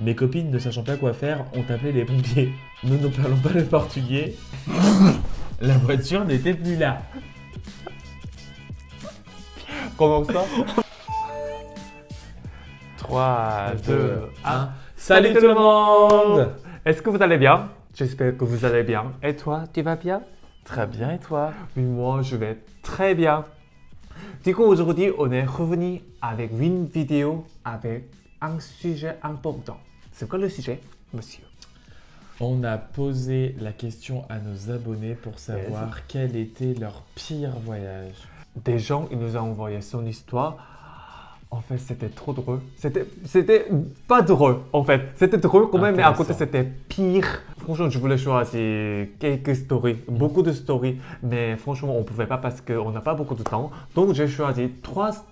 Mes copines, ne sachant pas quoi faire, ont appelé les pompiers. Nous ne parlons pas le portugais. La voiture n'était plus là. Comment ça? 3, 2, 1. Salut tout le monde! Est-ce que vous allez bien? J'espère que vous allez bien. Et toi, tu vas bien? Très bien, et toi? Oui, moi, je vais très bien. Du coup, aujourd'hui, on est revenu avec une vidéo avec un sujet important. C'est quoi le sujet, monsieur? On a posé la question à nos abonnés pour savoir quel était leur pire voyage. Des gens, ils nous ont envoyé son histoire. En fait, c'était trop drôle. C'était pas drôle, en fait. C'était drôle quand même, mais à côté, c'était pire. Franchement, je voulais choisir quelques stories, beaucoup de stories. Mais franchement, on ne pouvait pas parce qu'on n'a pas beaucoup de temps. Donc, j'ai choisi 3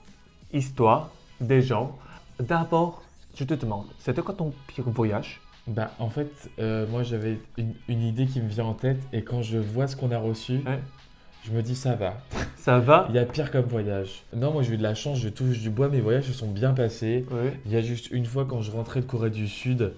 histoires des gens. D'abord, je te demande, c'était quoi ton pire voyage? Bah, en fait, moi j'avais une idée qui me vient en tête et quand je vois ce qu'on a reçu, je me dis ça va. Ça va? Il y a pire comme voyage. Non, moi j'ai eu de la chance, je touche du bois, mes voyages se sont bien passés. Oui. Il y a juste une fois quand je rentrais de Corée du Sud,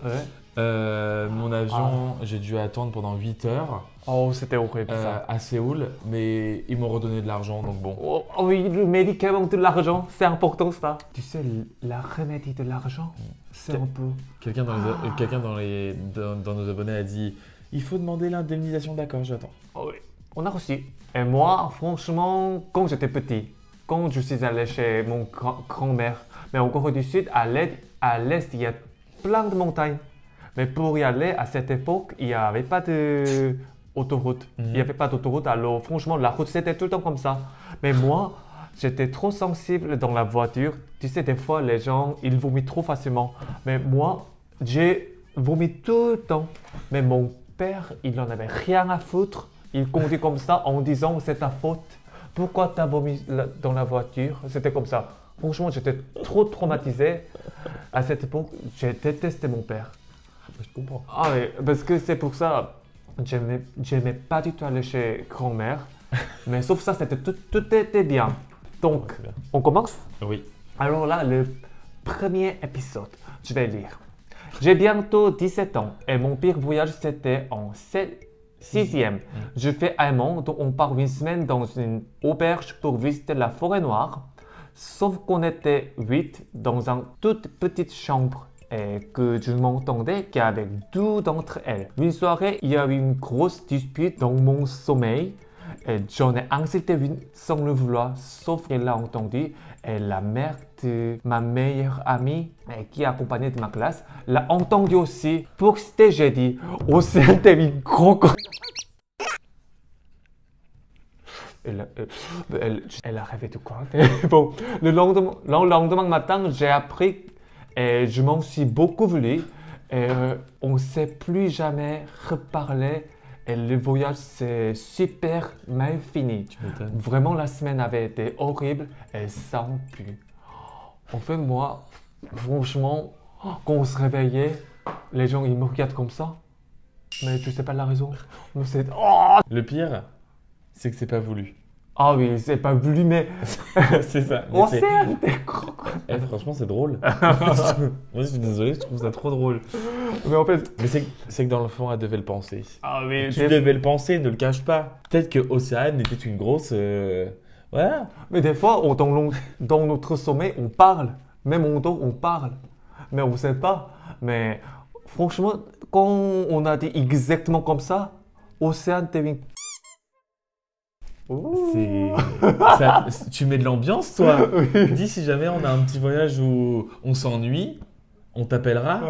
mon avion, j'ai dû attendre pendant 8 heures Oh, c'était horrible ça. à Séoul, mais ils m'ont redonné de l'argent, donc bon. Oh, oui, le médicament de l'argent, c'est important ça. Tu sais, la remède de l'argent, c'est un peu... Quelqu'un dans nos abonnés a dit « Il faut demander l'indemnisation, d'accord, j'attends. » Oh, oui, on a reçu. Et moi, franchement, quand j'étais petit, quand je suis allé chez mon grand-mère, mais en Corée du Sud, à l'est, il y a plein de montagnes. Mais pour y aller, à cette époque, il n'y avait pas d'autoroute. Il n'y avait pas d'autoroute, alors franchement, la route, c'était tout le temps comme ça. Mais moi, j'étais trop sensible dans la voiture. Tu sais, des fois, les gens, ils vomissent trop facilement. Mais moi, j'ai vomi tout le temps. Mais mon père, il n'en avait rien à foutre. Il conduit comme ça en disant c'est ta faute. Pourquoi tu as vomi dans la voiture? C'était comme ça. Franchement, j'étais trop traumatisé. À cette époque, j'ai détesté mon père. Je comprends. Ah oui, parce que c'est pour ça, j'aimais pas du tout aller chez grand-mère. Mais sauf ça, tout était bien. Donc, on commence? Oui. Alors là, le premier épisode, je vais lire. J'ai bientôt 17 ans et mon pire voyage, c'était en 6e. Je fais allemand, donc on part une semaine dans une auberge pour visiter la forêt noire. Sauf qu'on était 8 dans une toute petite chambre et que je m'entendais qu'avec 2 d'entre elles. Une soirée, il y a eu une grosse dispute dans mon sommeil et j'en ai insulté une sans le vouloir, sauf qu'elle l'a entendu et la mère de ma meilleure amie qui est accompagnée de ma classe l'a entendu aussi. Pour citer, j'ai dit « Oh, c'était une gros con... » Elle a rêvé de quoi? Bon, le lendemain matin, j'ai appris et je m'en suis beaucoup voulu. Et on ne s'est plus jamais reparlé. Et le voyage s'est super mal fini. Tu m'étonnes. Vraiment, la semaine avait été horrible et sans plus. En fait, moi, franchement, quand on se réveillait, les gens ils me regardent comme ça. Mais tu sais pas la raison. Mais c'est... Oh! Le pire, c'est que c'est pas voulu. Ah oui, c'est pas voulu, mais... C'est ça. On sait, t'es con. Franchement, c'est drôle. Moi, je suis désolé, je trouve ça trop drôle. Mais en fait... Mais c'est que dans le fond, elle devait le penser. Ah oui, Tu devais le penser, ne le cache pas. Peut-être que Océane était une grosse... Voilà. Mais des fois, dans notre sommeil, on parle. Même en dos, on parle. Mais on ne sait pas. Mais franchement, quand on a dit exactement comme ça, Océane, t'es une... Tu mets de l'ambiance, toi. Oui. Dis si jamais on a un petit voyage où on s'ennuie, on t'appellera.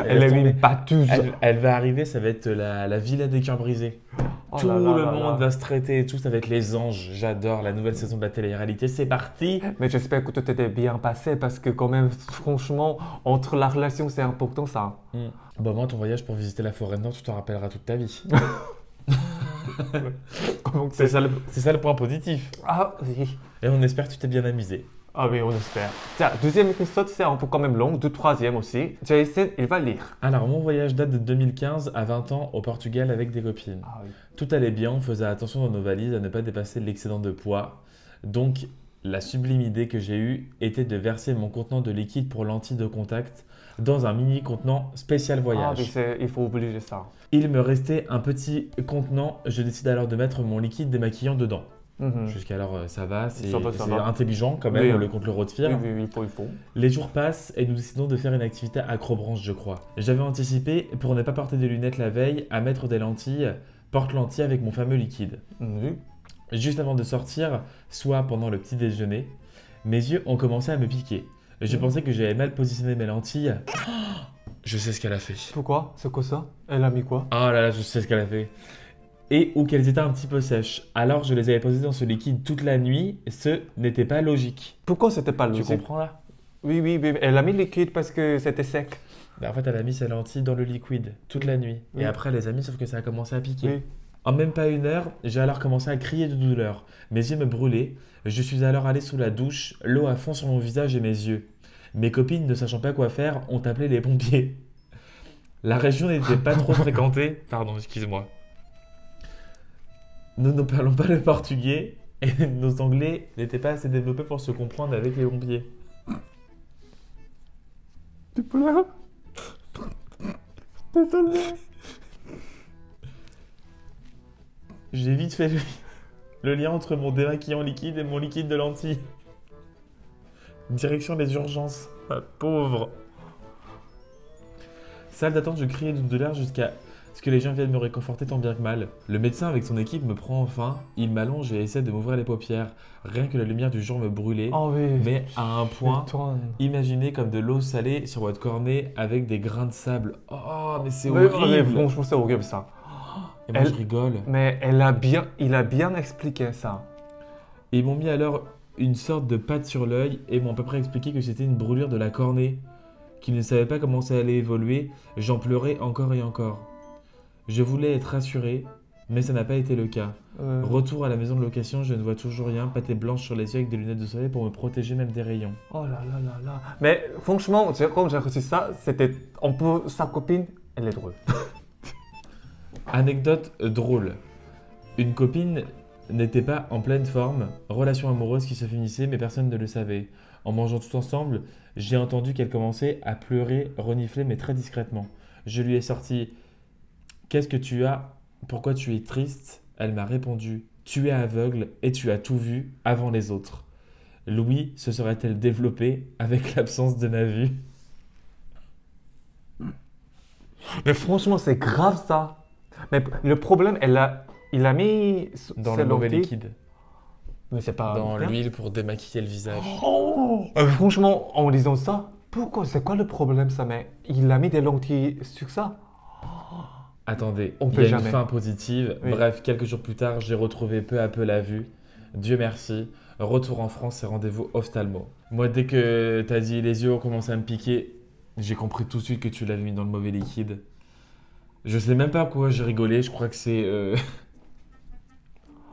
Elle est une batteuse. Elle va arriver, ça va être la villa des cœurs brisés. Oh Tout là le là là monde là. va se traiter et tout, ça va être les anges. J'adore la nouvelle saison de la télé-réalité, c'est parti. Mais j'espère que tout était bien passé parce que quand même, franchement, entre la relation, c'est important ça. Bah moi, ton voyage pour visiter la forêt nord, tu t'en rappelleras toute ta vie. C'est ça le point positif. Ah oui. Et on espère que tu t'es bien amusé. Ah oui, on espère. Tiens, deuxième épisode, c'est un peu quand même long. Troisième aussi. Jason, il va lire. Alors, mon voyage date de 2015 à 20 ans au Portugal avec des copines. Ah oui. Tout allait bien, on faisait attention dans nos valises à ne pas dépasser l'excédent de poids. Donc, la sublime idée que j'ai eue était de verser mon contenant de liquide pour lentilles de contact dans un mini contenant spécial Ah voyage. oui, il faut oublier ça. Il me restait un petit contenant, je décide alors de mettre mon liquide démaquillant dedans. Mhm. Jusqu'alors ça va, c'est Ça va. intelligent quand même, Oui, on le compte le rôtir. Oui, il faut. Les jours passent et nous décidons de faire une activité acrobranche, je crois. J'avais anticipé, pour ne pas porter de lunettes la veille, à mettre des lentilles, porte-lentilles avec mon fameux liquide. Oui. Juste avant de sortir, soit pendant le petit déjeuner, mes yeux ont commencé à me piquer. Je pensais que j'avais mal positionné mes lentilles. Je sais ce qu'elle a fait. Pourquoi? C'est quoi ça? Elle a mis quoi? Oh là là, je sais ce qu'elle a fait. Et ou qu'elles étaient un petit peu sèches. Alors je les avais posées dans ce liquide toute la nuit. Ce n'était pas logique. Pourquoi c'était pas Tu logique? comprends là? Oui. Elle a mis le liquide parce que c'était sec. En fait, elle a mis ses lentilles dans le liquide toute la nuit. Oui. Et après, elle les a mis, sauf que ça a commencé à piquer. Oui. En même pas une heure, j'ai alors commencé à crier de douleur. Mes yeux me brûlaient. Je suis alors allé sous la douche, l'eau à fond sur mon visage et mes yeux. Mes copines, ne sachant pas quoi faire, ont appelé les pompiers. La région n'était pas trop fréquentée. Pardon, excuse-moi. Nous ne parlons pas le portugais et nos anglais n'étaient pas assez développés pour se comprendre avec les pompiers. Tu pleures? Désolé. J'ai vite fait le lien entre mon démaquillant liquide et mon liquide de lentilles. Direction des urgences. Ma pauvre. Salle d'attente, je criais de douleur jusqu'à ce que les gens viennent me réconforter tant bien que mal. Le médecin avec son équipe me prend enfin, il m'allonge et essaie de m'ouvrir les paupières. Rien que la lumière du jour me brûlait, Oh oui. mais à un point, Toi. imaginez comme de l'eau salée sur votre cornet avec des grains de sable. Oh, mais c'est Mais horrible. franchement, c'est horrible ça. Et moi, je rigole. Mais il a bien expliqué ça. Et ils m'ont mis alors une sorte de pâte sur l'œil et m'ont à peu près expliqué que c'était une brûlure de la cornée, qu'ils ne savaient pas comment ça allait évoluer. J'en pleurais encore et encore. Je voulais être rassuré, mais ça n'a pas été le cas. Retour à la maison de location, je ne vois toujours rien, pâté blanche sur les yeux avec des lunettes de soleil pour me protéger même des rayons. Oh là là là là. Mais franchement, quand j'ai reçu ça, sa copine, elle est drôle. Anecdote drôle. Une copine n'était pas en pleine forme, relation amoureuse qui se finissait, mais personne ne le savait. En mangeant tout ensemble, j'ai entendu qu'elle commençait à pleurer, renifler, mais très discrètement. Je lui ai sorti « Qu'est-ce que tu as? Pourquoi tu es triste ?» Elle m'a répondu « Tu es aveugle et tu as tout vu avant les autres. » Louis se serait-elle développée avec l'absence de ma vue? Mais franchement, c'est grave ça. Mais le problème, il a mis Dans ses le mauvais lentilles. liquide. Mais c'est pas Dans bien. l'huile pour démaquiller le visage. Franchement, en lisant ça, c'est quoi le problème ça? Mais il a mis des lentilles sur ça. Attendez, On il peut y a jamais. une fin positive. Oui. Bref, quelques jours plus tard, j'ai retrouvé peu à peu la vue. Dieu merci. Retour en France et rendez-vous ophtalmo. Moi, dès que t'as dit les yeux ont commencé à me piquer, j'ai compris tout de suite que tu l'avais mis dans le mauvais liquide. Je sais même pas à quoi j'ai rigolé. Je crois que c'est...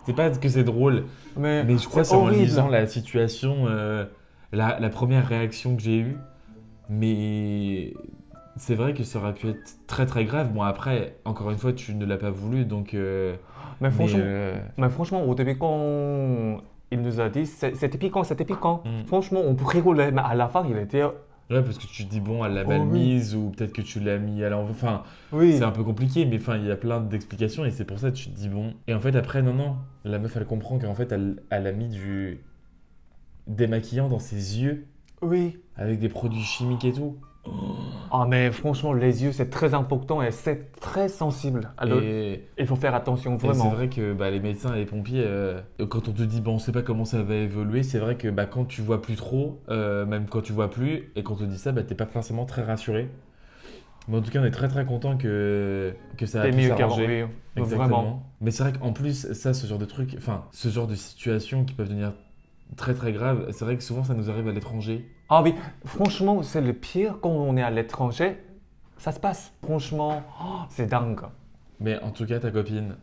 C'est pas que c'est drôle, mais je crois que c'est en horrible. lisant la situation, la première réaction que j'ai eue. Mais c'est vrai que ça aurait pu être très très grave. Bon après, encore une fois, tu ne l'as pas voulu, donc... Mais franchement, mais, franchement, au début, quand il nous a dit c'était piquant. Mm. Franchement, on peut rigoler, mais à la fin, il était. Ouais, parce que tu te dis, bon, elle l'a mal oui. mise, ou peut-être que tu l'as mis à l'envers. Enfin, Oui. c'est un peu compliqué, mais enfin, il y a plein d'explications, et c'est pour ça que tu te dis, bon. Et en fait, après, non. La meuf, elle comprend qu'en fait, elle a mis du démaquillant dans ses yeux, Oui. avec des produits chimiques et tout. Ah, mais franchement, les yeux, c'est très important et c'est très sensible. Alors, Et il faut faire attention, et c'est vraiment. vrai que les médecins et les pompiers, quand on te dit, bon, on sait pas comment ça va évoluer, c'est vrai que quand tu vois plus trop, même quand tu vois plus, et qu'on te dit ça, t'es pas forcément très rassuré. Mais en tout cas, on est très très content que ça a C'est pu mieux qu'avant, s'arranger. oui. Exactement. Vraiment. Mais c'est vrai qu'en plus, ça, ce genre de truc, enfin, ce genre de situations qui peuvent devenir très très graves, c'est vrai que souvent ça nous arrive à l'étranger. Ah oui, franchement, c'est le pire quand on est à l'étranger. Ça se passe. Franchement, c'est dingue. Mais en tout cas, ta copine,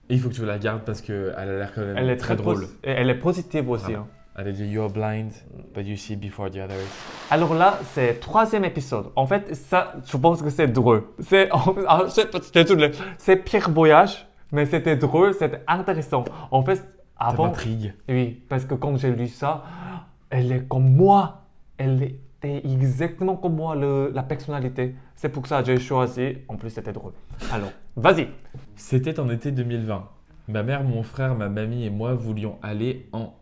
il faut que tu la gardes parce qu'elle a l'air quand même Elle est très drôle. Et elle est positive aussi. Voilà. Hein. Elle a dit You're blind, but you see before the others. Alors là, c'est le troisième épisode. En fait, ça, je pense que c'est drôle. C'est pire voyage, mais c'était drôle, c'était intéressant. En fait, Ça avant, m'intrigue. oui, parce que quand j'ai lu ça, elle est comme moi. Elle est t'es exactement comme moi, la personnalité. C'est pour ça que j'ai choisi. En plus, c'était drôle. Alors, vas-y. C'était en été 2020. Ma mère, mon frère, ma mamie et moi voulions aller en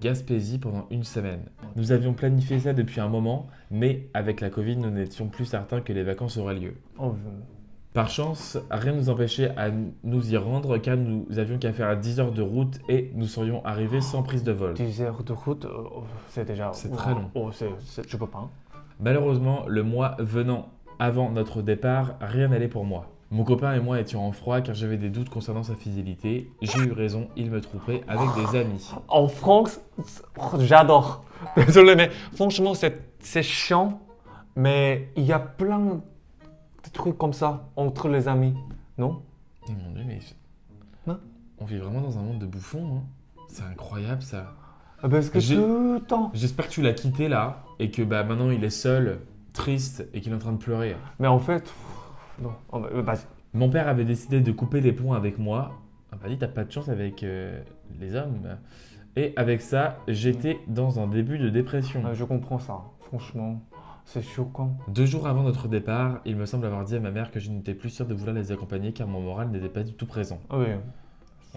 Gaspésie pendant une semaine. Nous avions planifié ça depuis un moment, mais avec la Covid, nous n'étions plus certains que les vacances auraient lieu. Oh, Par chance, rien ne nous empêchait à nous y rendre car nous avions qu'à faire 10 heures de route et nous serions arrivés sans prise de vol. 10 heures de route, c'est déjà. C'est très long. Oh, je peux pas. Malheureusement, le mois venant avant notre départ, rien n'allait pour moi. Mon copain et moi étions en froid car j'avais des doutes concernant sa fidélité. J'ai eu raison, il me trompait avec des amis. En France, j'adore. Désolé, mais franchement, c'est chiant. Mais il y a plein de trucs comme ça entre les amis, non? Oh mon Dieu, mais Hein? on vit vraiment dans un monde de bouffons. Hein. C'est incroyable ça. Parce que J'ai- tout le temps. J'espère que tu l'as quitté là et que maintenant il est seul, triste et qu'il est en train de pleurer. Mais en fait, non. Oh, vas-y. Mon père avait décidé de couper les ponts avec moi. Il m'a dit t'as pas de chance avec les hommes. Et avec ça, j'étais dans un début de dépression. Je comprends ça. Franchement, c'est choquant. 2 jours avant notre départ, il me semble avoir dit à ma mère que je n'étais plus sûr de vouloir les accompagner car mon moral n'était pas du tout présent. Ah oui.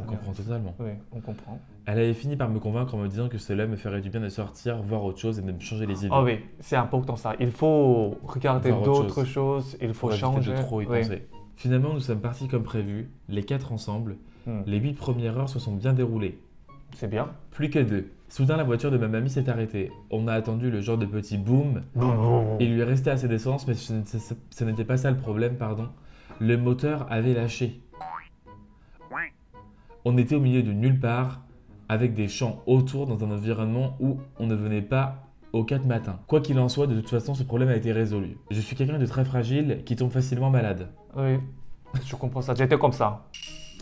On comprend totalement. Oui, on comprend. Elle avait fini par me convaincre en me disant que cela me ferait du bien de sortir, voir autre chose et de me changer les idées. Ah oui, c'est important ça. Il faut regarder Voir autre d'autres choses. Il faut Pour éviter changer. de trop y Oui. penser. Finalement, nous sommes partis comme prévu, les 4 ensemble. Hmm. Les 8 premières heures se sont bien déroulées. C'est bien. Plus que 2. Soudain, la voiture de ma mamie s'est arrêtée. On a attendu le genre de petit boom. Il lui est resté assez d'essence, mais ce n'était pas ça le problème, pardon. Le moteur avait lâché. On était au milieu de nulle part, avec des champs autour dans un environnement où on ne venait pas aux 4 matins. Quoi qu'il en soit, de toute façon, ce problème a été résolu. Je suis quelqu'un de très fragile qui tombe facilement malade. Oui, je comprends ça. J'étais comme ça.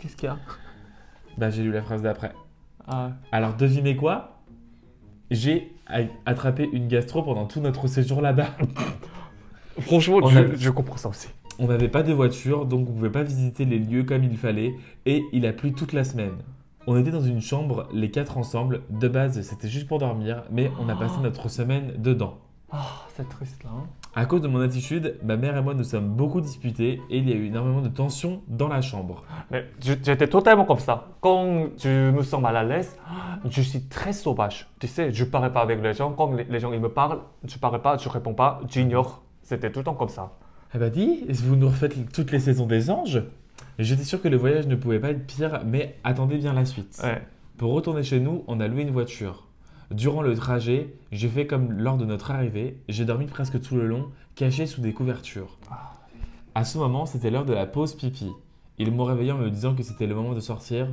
Qu'est-ce qu'il y a? J'ai lu la phrase d'après. Ah, Alors devinez quoi? J'ai attrapé une gastro pendant tout notre séjour là-bas. franchement, je comprends ça aussi. On n'avait pas de voiture, donc on ne pouvait pas visiter les lieux comme il fallait, et il a plu toute la semaine. On était dans une chambre, les 4 ensemble. De base, c'était juste pour dormir, mais on a passé notre semaine dedans. Ah, c'est triste là. Hein. À cause de mon attitude, ma mère et moi nous sommes beaucoup disputés et il y a eu énormément de tension dans la chambre. Mais j'étais totalement comme ça. Quand je me sens mal à l'aise, je suis très sauvage. Tu sais, je ne parle pas avec les gens. Quand les gens ils me parlent, je ne parle pas, je ne réponds pas, j'ignore. C'était tout le temps comme ça. Ah bah dis, vous nous refaites toutes les saisons des anges? J'étais sûr que le voyage ne pouvait pas être pire, mais attendez bien la suite. Ouais. Pour retourner chez nous, on a loué une voiture. Durant le trajet, j'ai fait comme lors de notre arrivée, j'ai dormi presque tout le long, caché sous des couvertures. À ce moment, c'était l'heure de la pause pipi. Ils m'ont réveillé en me disant que c'était le moment de sortir.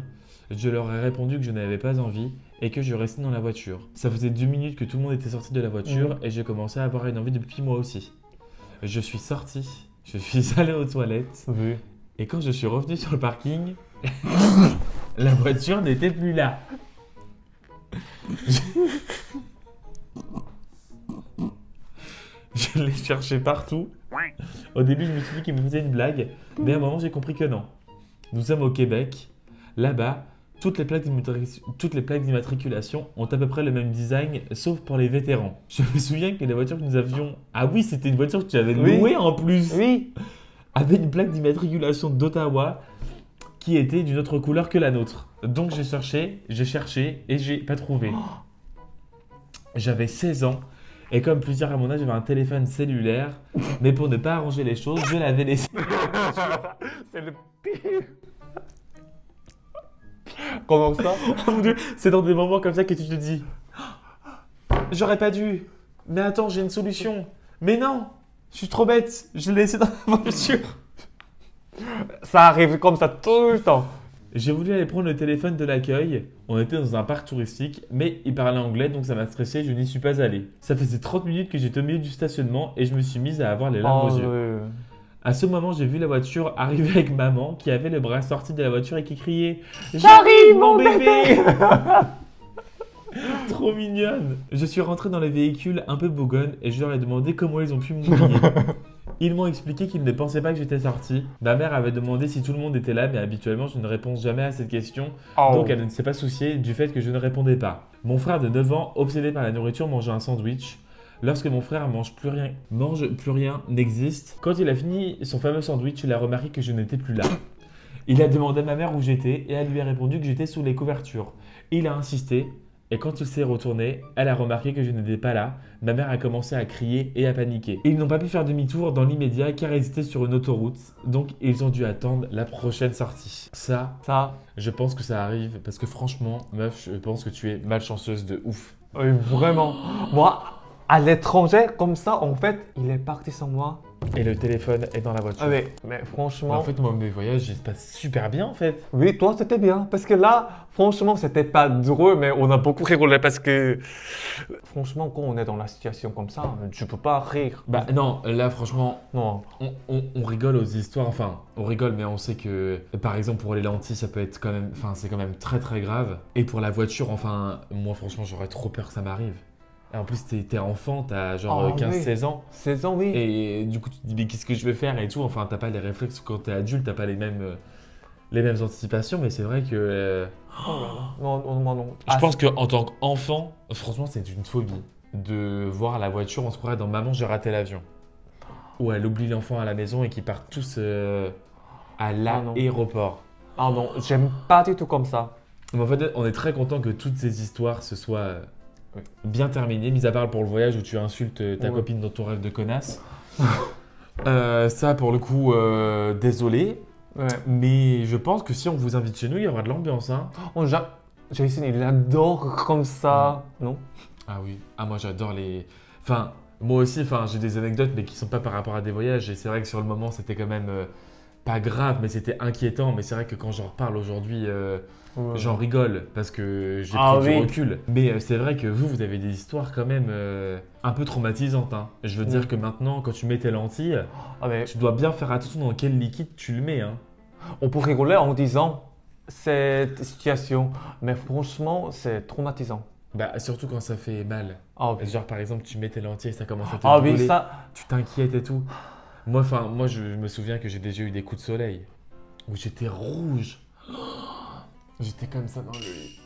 Je leur ai répondu que je n'avais pas envie et que je restais dans la voiture. Ça faisait 2 minutes que tout le monde était sorti de la voiture et j'ai commencé à avoir une envie de pipi moi aussi. Je suis sorti, je suis allé aux toilettes Oui. et quand je suis revenu sur le parking, la voiture n'était plus là. Je l'ai cherché partout. Au début, je me suis dit qu'il me faisait une blague, mais à un moment, j'ai compris que non. Nous sommes au Québec. Là-bas, toutes les plaques d'immatriculation ont à peu près le même design, sauf pour les vétérans. Je me souviens que les voitures que nous avions... Ah oui, c'était une voiture que tu avais Oui. louée en plus. Oui. Avait une plaque d'immatriculation d'Ottawa qui était d'une autre couleur que la nôtre. Donc j'ai cherché et j'ai pas trouvé. J'avais 16 ans et comme plusieurs à mon âge, j'avais un téléphone cellulaire, mais pour ne pas arranger les choses, je l'avais laissé. C'est le pire. Comment ça? Oh mon Dieu, c'est dans des moments comme ça que tu te dis j'aurais pas dû. Mais attends, j'ai une solution. Mais non, je suis trop bête, je l'ai laissé dans la voiture. Ça arrive comme ça tout le temps. J'ai voulu aller prendre le téléphone de l'accueil. On était dans un parc touristique, mais il parlait anglais, donc ça m'a stressé, je n'y suis pas allé. Ça faisait 30 minutes que j'étais au milieu du stationnement et je me suis mise à avoir les larmes aux yeux. Oui. À ce moment, j'ai vu la voiture arriver avec maman qui avait le bras sorti de la voiture et qui criait « J'arrive mon bébé !» Trop mignonne. Je suis rentré dans le véhicule un peu bougonne et je leur ai demandé comment ils ont pu m'oublier. Ils m'ont expliqué qu'ils ne pensaient pas que j'étais sorti. Ma mère avait demandé si tout le monde était là, mais habituellement je ne réponds jamais à cette question. Donc elle ne s'est pas souciée du fait que je ne répondais pas. Mon frère de 9 ans, obsédé par la nourriture, mangeait un sandwich. Lorsque mon frère mange plus rien n'existe. Quand il a fini son fameux sandwich, il a remarqué que je n'étais plus là. Il a demandé à ma mère où j'étais et elle lui a répondu que j'étais sous les couvertures. Il a insisté et quand il s'est retourné, elle a remarqué que je n'étais pas là. Ma mère a commencé à crier et à paniquer. Et ils n'ont pas pu faire demi-tour dans l'immédiat car ils étaient sur une autoroute. Donc ils ont dû attendre la prochaine sortie. Ça, je pense que ça arrive parce que franchement, meuf, je pense que tu es malchanceuse de ouf. Oui, vraiment. Moi, à l'étranger, comme ça, en fait, il est parti sans moi. Et le téléphone est dans la voiture. Ah oui, mais franchement... En fait, moi, mes voyages, ils se passent super bien, en fait. Oui, toi, c'était bien. Parce que là, franchement, c'était pas drôle, mais on a beaucoup rigolé parce que... Franchement, quand on est dans la situation comme ça, tu peux pas rire. Bah non, là, franchement, Non. on rigole aux histoires. Enfin, on rigole, mais on sait que, par exemple, pour les lentilles, ça peut être quand même... Enfin, c'est quand même très, très grave. Et pour la voiture, enfin, moi, franchement, j'aurais trop peur que ça m'arrive. Et en plus, t'es enfant, t'as genre 15-16 ans. 16 ans, oui. Et du coup, tu te dis, mais qu'est-ce que je vais faire et tout. Enfin, t'as pas les réflexes quand t'es adulte, t'as pas les mêmes anticipations. Mais c'est vrai que. Oh là là. Non, non, non. Je pense qu'en tant qu'enfant, franchement, c'est une phobie de voir la voiture. On se croirait dans Maman, j'ai raté l'avion. Où elle oublie l'enfant à la maison et qu'ils partent tous à l'aéroport. Ah non, j'aime pas du tout comme ça. Mais en fait, on est très content que toutes ces histoires se soient bien terminées, mis à part pour le voyage où tu insultes ta copine dans ton rêve de connasse. Ça, pour le coup, désolé. Ouais. Mais je pense que si on vous invite chez nous, il y aura de l'ambiance. Hein. Oh, Jason, il adore comme ça, non? Ah oui. Ah, moi, j'adore les. Enfin, moi aussi, j'ai des anecdotes, mais qui sont pas par rapport à des voyages. Et c'est vrai que sur le moment, c'était quand même pas grave, mais c'était inquiétant. Mais c'est vrai que quand j'en reparle aujourd'hui, j'en rigole parce que j'ai pris du recul. Mais c'est vrai que vous avez des histoires quand même un peu traumatisantes. Hein. Je veux dire que maintenant, quand tu mets tes lentilles, tu dois bien faire attention dans quel liquide tu le mets. Hein. On peut rigoler en disant cette situation, mais franchement, c'est traumatisant. Bah, surtout quand ça fait mal. Ah, oui. Genre, par exemple, tu mets tes lentilles et ça commence à te brûler. Oui, ça... Tu t'inquiètes et tout. Moi, je me souviens que j'ai déjà eu des coups de soleil où j'étais rouge. J'étais comme ça dans le lit.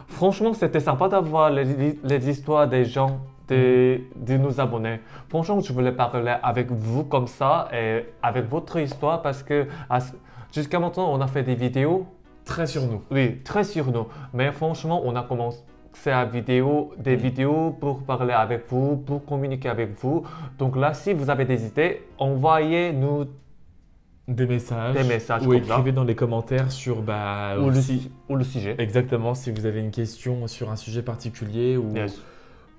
Franchement, c'était sympa d'avoir les histoires des gens, de nos abonnés. Franchement, je voulais parler avec vous comme ça et avec votre histoire parce que jusqu'à maintenant, on a fait des vidéos. Très sur nous. Oui, très sur nous. Mais franchement, on a commencé à des vidéos pour parler avec vous, pour communiquer avec vous. Donc là, si vous avez des idées, envoyez-nous des messages ou écrivez dans les commentaires sur ou le sujet. Exactement, si vous avez une question sur un sujet particulier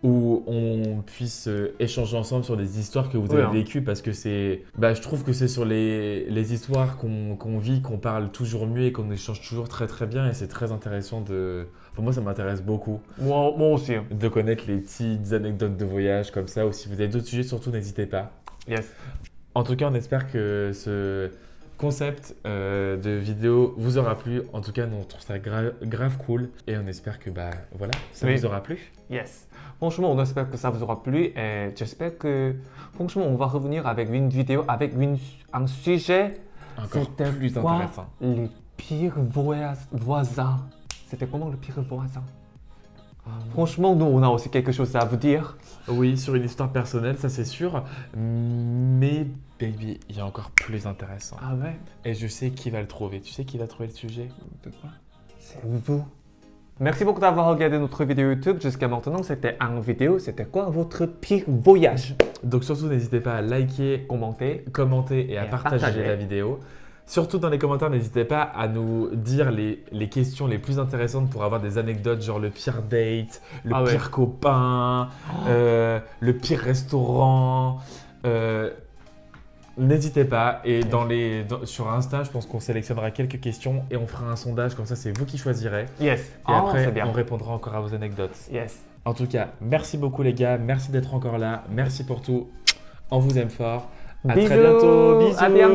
où on puisse échanger ensemble sur des histoires que vous avez vécues parce que je trouve que c'est sur les histoires qu'on vit qu'on parle toujours mieux et qu'on échange toujours très très bien et c'est très intéressant pour moi ça m'intéresse beaucoup. Moi aussi. De connaître les petites anecdotes de voyage comme ça ou si vous avez d'autres sujets surtout n'hésitez pas. Yes. En tout cas, on espère que ce concept de vidéo vous aura plu. En tout cas, nous, on trouve ça grave cool. Et on espère que ça vous aura plu. Yes. Franchement, on espère que ça vous aura plu. Et j'espère que, franchement, on va revenir avec une vidéo, avec un sujet encore plus intéressant. Les pires voisins. C'était comment le pire voisin? Franchement, nous, on a aussi quelque chose à vous dire. Oui, sur une histoire personnelle, ça c'est sûr. Mais, baby, il y a encore plus intéressant. Ah ouais? Et je sais qui va le trouver. Tu sais qui va trouver le sujet? De quoi? C'est vous. Merci beaucoup d'avoir regardé notre vidéo YouTube. Jusqu'à maintenant, c'était une vidéo. C'était quoi votre pire voyage? Donc surtout, n'hésitez pas à liker, commenter et à partager la vidéo. Surtout dans les commentaires, n'hésitez pas à nous dire les questions les plus intéressantes pour avoir des anecdotes genre le pire date, le pire copain, le pire restaurant. N'hésitez pas et sur Insta, je pense qu'on sélectionnera quelques questions et on fera un sondage comme ça, c'est vous qui choisirez. Yes. Et après, on répondra encore à vos anecdotes. Yes. En tout cas, merci beaucoup les gars, merci d'être encore là, merci pour tout. On vous aime fort. À très bientôt. Bisous. À bientôt.